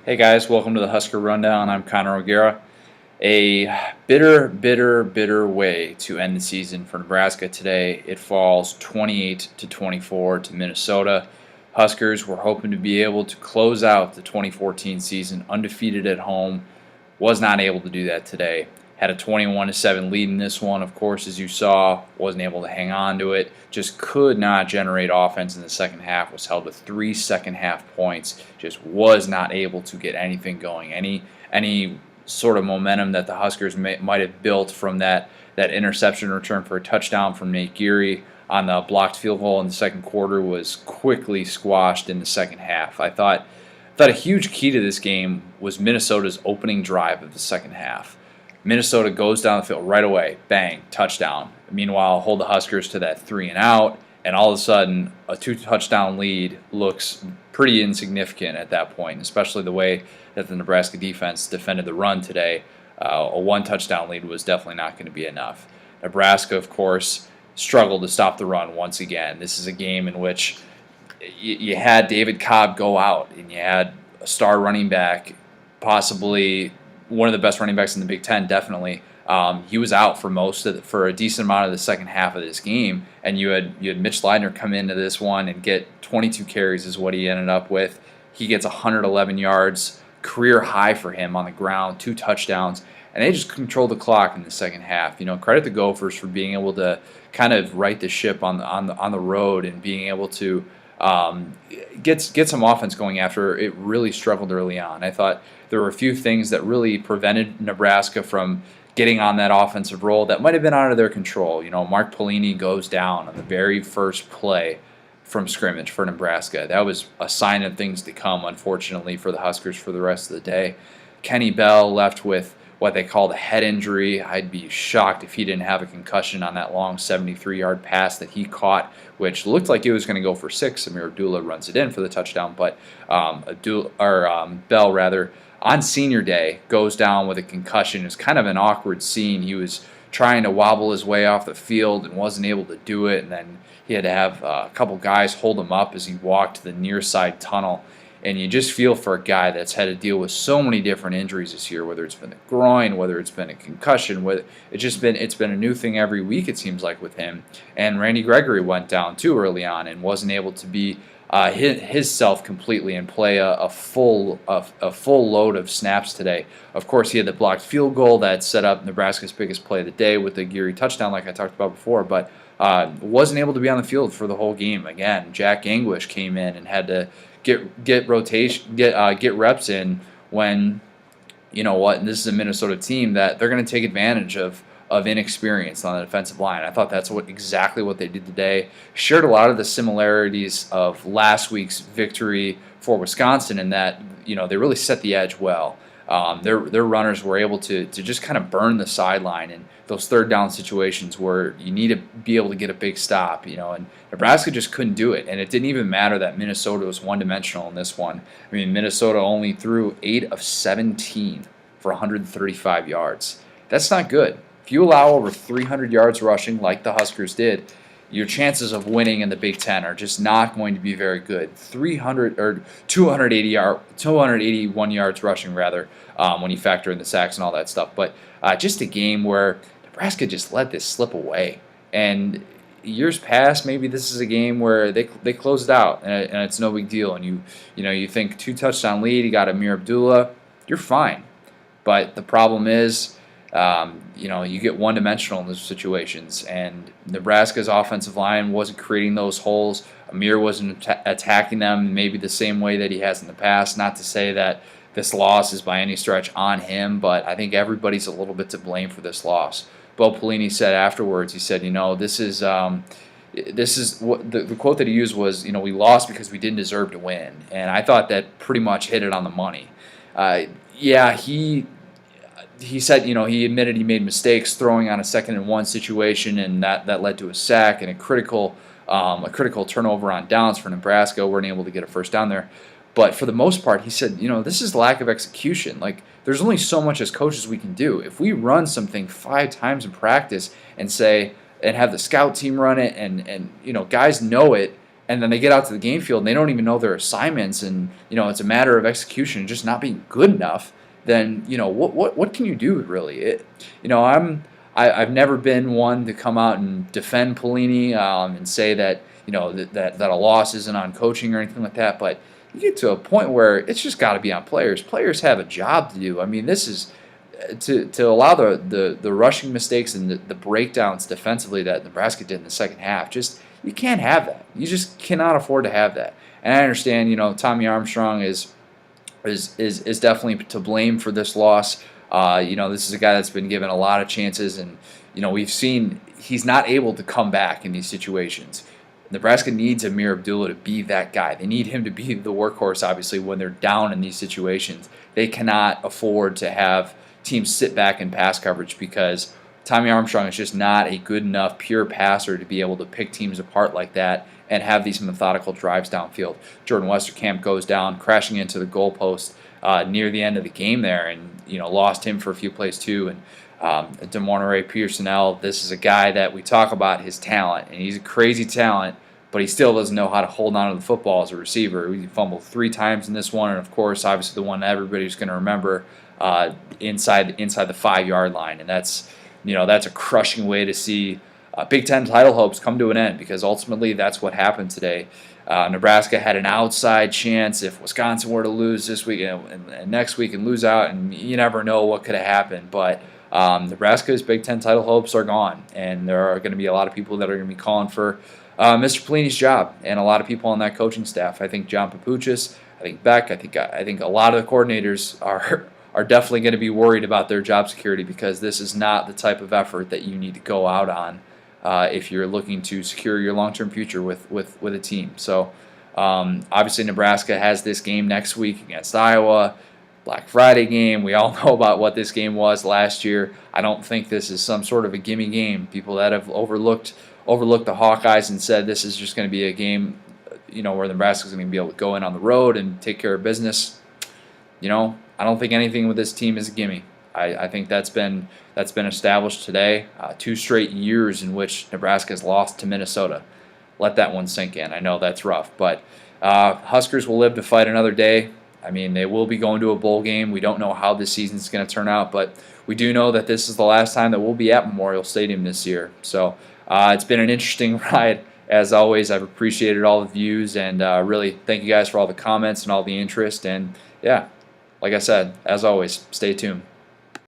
Hey guys, welcome to the Husker Rundown. I'm Connor O'Gara. A bitter way to end the season for Nebraska today. It falls 28-24 to Minnesota. Huskers were hoping to be able to close out the 2014 season undefeated at home. Was not able to do that today. Had a 21-7 lead in this one, of course, as you saw. Wasn't able to hang on to it. Just could not generate offense in the second half. Was held to 3 second half points. Just was not able to get anything going. Any sort of momentum that the Huskers might have built from that interception return for a touchdown from Nate Geary on the blocked field goal in the second quarter was quickly squashed in the second half. I thought a huge key to this game was Minnesota's opening drive of the second half. Minnesota goes down the field right away, bang, touchdown. Meanwhile, hold the Huskers to that 3-and-out, and all of a sudden, a 2-touchdown lead looks pretty insignificant at that point, especially the way that the Nebraska defense defended the run today. A 1-touchdown lead was definitely not going to be enough. Nebraska, of course, struggled to stop the run once again. This is a game in which you had David Cobb go out, and you had a star running back, possibly one of the best running backs in the Big Ten, definitely. He was out for a decent amount of the second half of this game, and you had Mitch Leidner come into this one and get 22 carries is what he ended up with. He gets 111 yards, career high for him on the ground, 2 touchdowns, and they just controlled the clock in the second half. Credit the Gophers for being able to kind of right the ship on the road and being able to get some offense going after it really struggled early on. I thought there were a few things that really prevented Nebraska from getting on that offensive roll that might have been out of their control. Mark Pelini goes down on the very first play from scrimmage for Nebraska. That was a sign of things to come, unfortunately, for the Huskers for the rest of the day. Kenny Bell left with what they called a head injury. I'd be shocked if he didn't have a concussion on that long 73-yard pass that he caught, which looked like it was going to go for 6. Amir Abdullah runs it in for the touchdown, but Bell, rather, on senior day, goes down with a concussion. It's kind of an awkward scene. He was trying to wobble his way off the field and wasn't able to do it, and then he had to have a couple guys hold him up as he walked to the near side tunnel. And you just feel for a guy that's had to deal with so many different injuries this year, whether it's been the groin, whether it's been a concussion, it's been a new thing every week, it seems like, with him. And Randy Gregory went down too early on and wasn't able to be his self completely and play a full load of snaps today. Of course, he had the blocked field goal that set up Nebraska's biggest play of the day with the Geary touchdown, like I talked about before, but wasn't able to be on the field for the whole game. Again, Jack Anguish came in and had to get reps in when, and this is a Minnesota team that they're going to take advantage of inexperience on the defensive line. I thought that's exactly what they did today. Shared a lot of the similarities of last week's victory for Wisconsin in that, they really set the edge well. Their runners were able to just kind of burn the sideline in those third down situations where you need to be able to get a big stop, and Nebraska just couldn't do it. And it didn't even matter that Minnesota was one-dimensional in this one. I mean, Minnesota only threw 8 of 17 for 135 yards. That's not good. If you allow over 300 yards rushing like the Huskers did, your chances of winning in the Big Ten are just not going to be very good. 281 yards rushing, rather, when you factor in the sacks and all that stuff. But just a game where Nebraska just let this slip away. And years past, maybe this is a game where they close it out and it's no big deal. And you think 2-touchdown lead, you got Amir Abdullah, you're fine. But the problem is, you get one-dimensional in those situations, and Nebraska's offensive line wasn't creating those holes. Amir wasn't attacking them maybe the same way that he has in the past. Not to say that this loss is by any stretch on him, but I think everybody's a little bit to blame for this loss. Bo Pelini said afterwards, he said, this is what the quote that he used was, we lost because we didn't deserve to win, and I thought that pretty much hit it on the money. He said, he admitted he made mistakes throwing on a 2nd-and-1 situation, and that led to a sack and a critical turnover on downs for Nebraska. Weren't able to get a first down there. But for the most part, he said, this is lack of execution. Like, there's only so much as coaches we can do. If we run something 5 times in practice and have the scout team run it and guys know it, and then they get out to the game field and they don't even know their assignments, and it's a matter of execution, just not being good enough. Then what can you do really? I've never been one to come out and defend Pelini and say that that a loss isn't on coaching or anything like that, but you get to a point where it's just got to be on players. Players have a job to do. I mean, this is to allow the rushing mistakes and the breakdowns defensively that Nebraska did in the second half. Just you can't have that. You just cannot afford to have that. And I understand, Tommy Armstrong is definitely to blame for this loss. This is a guy that's been given a lot of chances, and we've seen he's not able to come back in these situations. Nebraska needs Amir Abdullah to be that guy. They need him to be the workhorse, obviously, when they're down in these situations. They cannot afford to have teams sit back in pass coverage because Tommy Armstrong is just not a good enough pure passer to be able to pick teams apart like that and have these methodical drives downfield. Jordan Westerkamp goes down, crashing into the goalpost near the end of the game there, and lost him for a few plays too. And DeMornay Pearsonell, this is a guy that we talk about his talent, and he's a crazy talent, but he still doesn't know how to hold on to the football as a receiver. He fumbled 3 times in this one, and of course, obviously the one that everybody's going to remember inside the 5-yard line, and that's a crushing way to see Big Ten title hopes come to an end, because ultimately that's what happened today. Nebraska had an outside chance if Wisconsin were to lose this week and next week and lose out, and you never know what could have happened. But Nebraska's Big Ten title hopes are gone, and there are going to be a lot of people that are going to be calling for Mr. Pelini's job, and a lot of people on that coaching staff. I think John Papuchis, I think Beck, I think a lot of the coordinators are definitely going to be worried about their job security, because this is not the type of effort that you need to go out on if you're looking to secure your long-term future with a team. So obviously Nebraska has this game next week against Iowa, Black Friday game. We all know about what this game was last year. I don't think this is some sort of a gimme game. People that have overlooked the Hawkeyes and said this is just going to be a game, where Nebraska's going to be able to go in on the road and take care of business. I don't think anything with this team is a gimme. I think that's been established today. 2 straight years in which Nebraska has lost to Minnesota. Let that one sink in. I know that's rough, but Huskers will live to fight another day. I mean, they will be going to a bowl game. We don't know how this season is going to turn out, but we do know that this is the last time that we'll be at Memorial Stadium this year. So it's been an interesting ride. As always, I've appreciated all the views, and really thank you guys for all the comments and all the interest. And yeah, like I said, as always, stay tuned.